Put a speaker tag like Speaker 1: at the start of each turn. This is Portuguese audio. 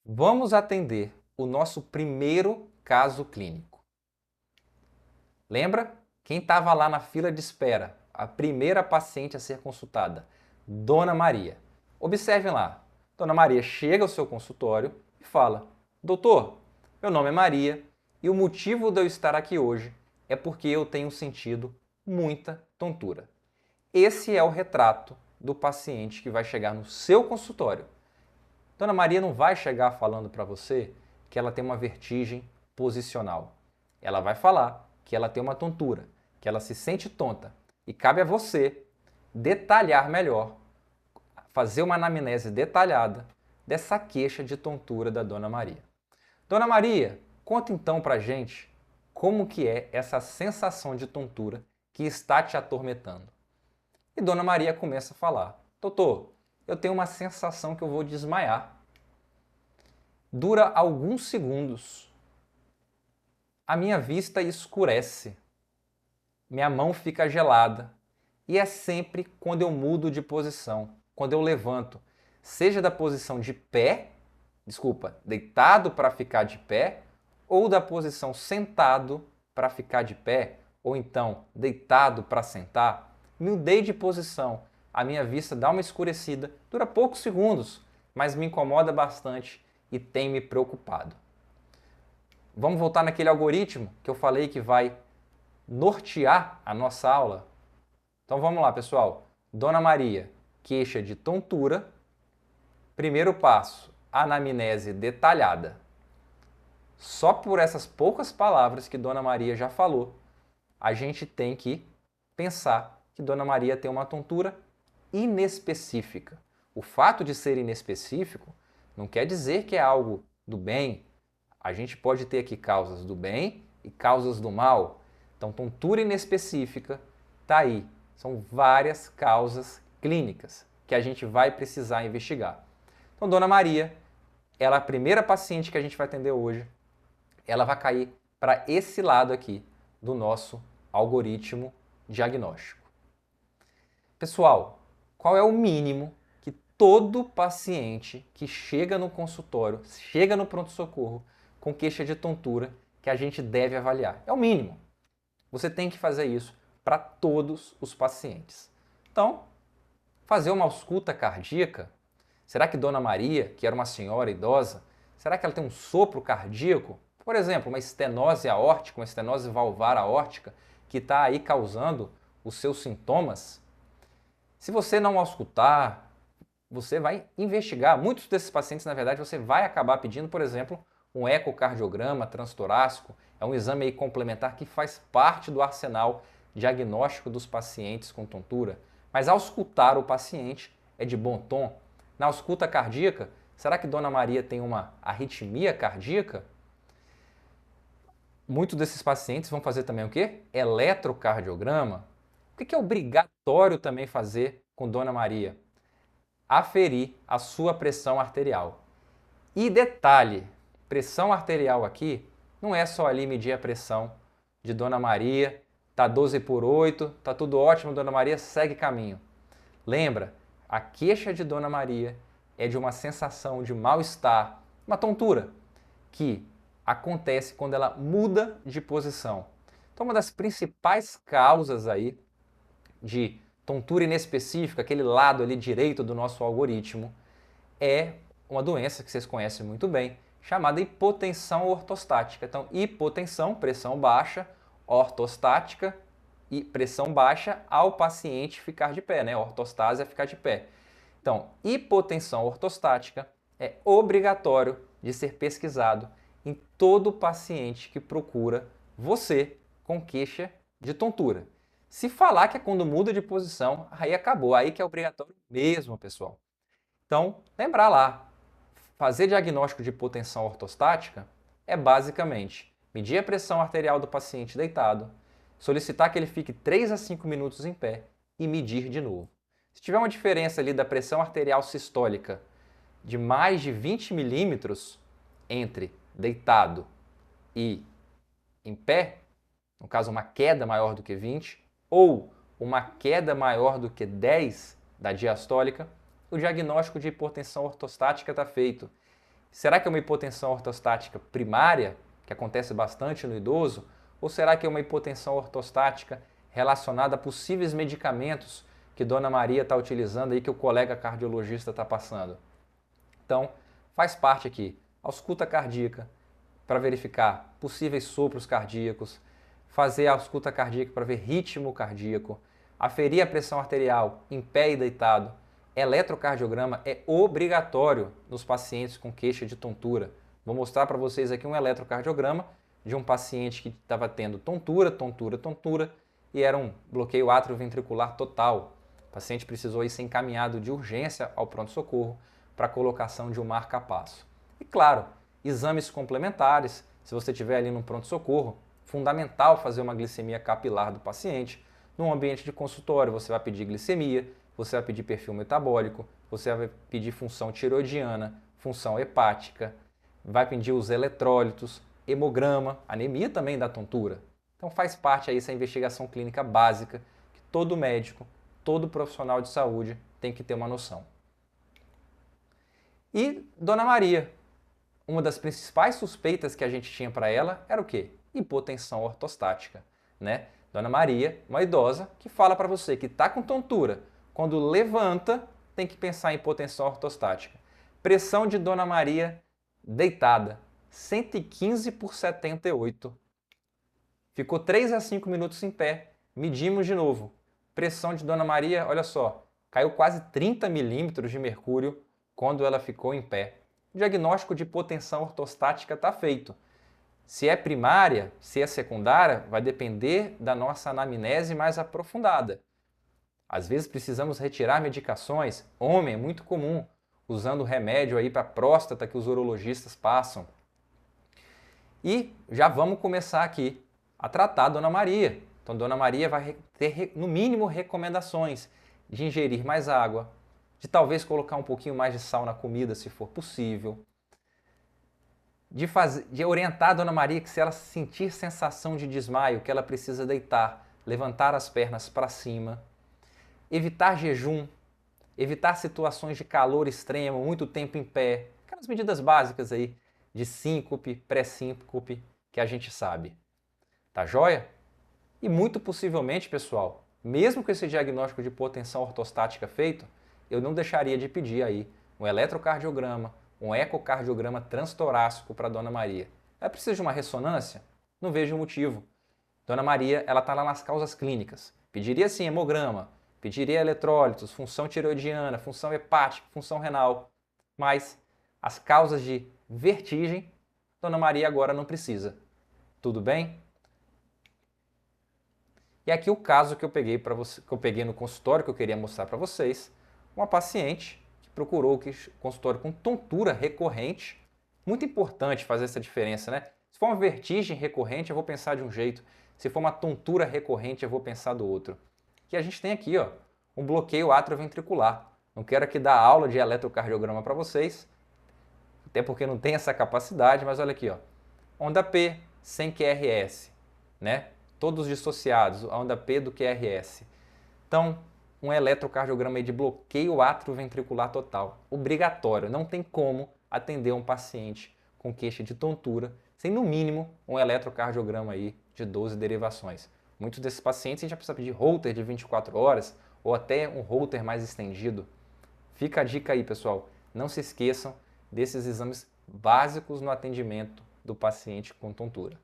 Speaker 1: Vamos atender o nosso primeiro caso clínico. Lembra? Quem estava lá na fila de espera, a primeira paciente a ser consultada, Dona Maria. Observem lá. Dona Maria chega ao seu consultório e fala: Doutor, meu nome é Maria e o motivo de eu estar aqui hoje é porque eu tenho sentido muita tontura. Esse é o retrato do paciente que vai chegar no seu consultório. Dona Maria não vai chegar falando para você que ela tem uma vertigem posicional. Ela vai falar que ela tem uma tontura, que ela se sente tonta. E cabe a você detalhar melhor, fazer uma anamnese detalhada dessa queixa de tontura da Dona Maria. Dona Maria, conta então pra gente como que é essa sensação de tontura que está te atormentando. E Dona Maria começa a falar: Doutor, eu tenho uma sensação que eu vou desmaiar. Dura alguns segundos. A minha vista escurece. Minha mão fica gelada. E é sempre quando eu mudo de posição, quando eu levanto, seja da posição de pé, deitado para ficar de pé, ou da posição sentado para ficar de pé, ou então deitado para sentar. Mudei de posição, a minha vista dá uma escurecida, dura poucos segundos, mas me incomoda bastante e tem me preocupado. Vamos voltar naquele algoritmo que eu falei que vai nortear a nossa aula? Então vamos lá, pessoal. Dona Maria, queixa de tontura. Primeiro passo, anamnese detalhada. Só por essas poucas palavras que Dona Maria já falou, a gente tem que pensar que Dona Maria tem uma tontura inespecífica. O fato de ser inespecífico não quer dizer que é algo do bem. A gente pode ter aqui causas do bem e causas do mal. Então, tontura inespecífica está aí. São várias causas clínicas que a gente vai precisar investigar. Então, Dona Maria, ela é a primeira paciente que a gente vai atender hoje. Ela vai cair para esse lado aqui do nosso algoritmo diagnóstico. Pessoal, qual é o mínimo que todo paciente que chega no consultório, chega no pronto-socorro com queixa de tontura, que a gente deve avaliar? É o mínimo. Você tem que fazer isso para todos os pacientes. Então, fazer uma ausculta cardíaca. Será que Dona Maria, que era uma senhora idosa, será que ela tem um sopro cardíaco? Por exemplo, uma estenose aórtica, uma estenose valvar aórtica, que está aí causando os seus sintomas? Se você não auscultar, você vai investigar. Muitos desses pacientes, na verdade, você vai acabar pedindo, por exemplo, um ecocardiograma transtorácico. É um exame aí complementar que faz parte do arsenal diagnóstico dos pacientes com tontura. Mas auscultar o paciente é de bom tom. Na ausculta cardíaca, será que Dona Maria tem uma arritmia cardíaca? Muitos desses pacientes vão fazer também o quê? Eletrocardiograma. O que é obrigatório também fazer com Dona Maria? Aferir a sua pressão arterial. E detalhe, pressão arterial aqui não é só ali medir a pressão de Dona Maria, tá 12 por 8, tá tudo ótimo, Dona Maria segue caminho. Lembra, a queixa de Dona Maria é de uma sensação de mal-estar, uma tontura, que acontece quando ela muda de posição. Então, uma das principais causas aí de tontura inespecífica, aquele lado ali direito do nosso algoritmo, é uma doença que vocês conhecem muito bem, chamada hipotensão ortostática. Então, hipotensão, pressão baixa, ortostática e pressão baixa ao paciente ficar de pé, né? Ortostase é ficar de pé. Então, hipotensão ortostática é obrigatório de ser pesquisado em todo paciente que procura você com queixa de tontura. Se falar que é quando muda de posição, aí acabou, aí que é obrigatório mesmo, pessoal. Então, lembrar lá, fazer diagnóstico de hipotensão ortostática é basicamente medir a pressão arterial do paciente deitado, solicitar que ele fique 3 a 5 minutos em pé e medir de novo. Se tiver uma diferença ali da pressão arterial sistólica de mais de 20 milímetros entre deitado e em pé, no caso uma queda maior do que 20, ou uma queda maior do que 10 da diastólica, o diagnóstico de hipotensão ortostática está feito. Será que é uma hipotensão ortostática primária, que acontece bastante no idoso? Ou será que é uma hipotensão ortostática relacionada a possíveis medicamentos que Dona Maria está utilizando aí, que o colega cardiologista está passando? Então, faz parte aqui, ausculta cardíaca para verificar possíveis sopros cardíacos, fazer a ausculta cardíaca para ver ritmo cardíaco, aferir a pressão arterial em pé e deitado. Eletrocardiograma é obrigatório nos pacientes com queixa de tontura. Vou mostrar para vocês aqui um eletrocardiograma de um paciente que estava tendo tontura, e era um bloqueio atrioventricular total. O paciente precisou ir ser encaminhado de urgência ao pronto-socorro para a colocação de um marca-passo. E claro, exames complementares, se você estiver ali no pronto-socorro, fundamental fazer uma glicemia capilar do paciente. No ambiente de consultório, você vai pedir glicemia, você vai pedir perfil metabólico, você vai pedir função tiroidiana, função hepática, vai pedir os eletrólitos, hemograma, anemia também da tontura. Então faz parte aí essa investigação clínica básica que todo médico, todo profissional de saúde tem que ter uma noção. E Dona Maria, uma das principais suspeitas que a gente tinha para ela era o quê? Hipotensão ortostática, né? Dona Maria, uma idosa, que fala para você que está com tontura, quando levanta, tem que pensar em hipotensão ortostática. Pressão de Dona Maria deitada, 115 por 78. Ficou 3 a 5 minutos em pé, medimos de novo. Pressão de Dona Maria, olha só, caiu quase 30 milímetros de mercúrio quando ela ficou em pé. O diagnóstico de hipotensão ortostática está feito. Se é primária, se é secundária, vai depender da nossa anamnese mais aprofundada. Às vezes precisamos retirar medicações, homem é muito comum, usando remédio aí para próstata que os urologistas passam. E já vamos começar aqui a tratar a Dona Maria. Então Dona Maria vai ter no mínimo recomendações de ingerir mais água, de talvez colocar um pouquinho mais de sal na comida se for possível, de orientar a Dona Maria que se ela sentir sensação de desmaio, que ela precisa deitar, levantar as pernas para cima, evitar jejum, evitar situações de calor extremo, muito tempo em pé, aquelas medidas básicas aí de síncope, pré-síncope que a gente sabe. Tá joia? E muito possivelmente, pessoal, mesmo com esse diagnóstico de hipotensão ortostática feito, eu não deixaria de pedir aí um eletrocardiograma, um ecocardiograma transtorácico para Dona Maria. Ela precisa de uma ressonância? Não vejo motivo. Dona Maria, ela está lá nas causas clínicas. Pediria sim hemograma, pediria eletrólitos, função tiroidiana, função hepática, função renal. Mas as causas de vertigem, Dona Maria agora não precisa. Tudo bem? E aqui o caso que eu peguei no consultório, que eu queria mostrar para vocês, uma paciente que procurou o consultório com tontura recorrente. Muito importante fazer essa diferença, né? Se for uma vertigem recorrente, eu vou pensar de um jeito. Se for uma tontura recorrente, eu vou pensar do outro. E a gente tem aqui, ó, um bloqueio atrioventricular. Não quero aqui dar aula de eletrocardiograma para vocês, até porque não tem essa capacidade, mas olha aqui, ó, onda P sem QRS, né? Todos dissociados, a onda P do QRS. Então, um eletrocardiograma aí de bloqueio atrioventricular total, obrigatório, não tem como atender um paciente com queixa de tontura sem no mínimo um eletrocardiograma aí de 12 derivações. Muitos desses pacientes a gente já precisa pedir Holter de 24 horas ou até um Holter mais estendido. Fica a dica aí, pessoal, não se esqueçam desses exames básicos no atendimento do paciente com tontura.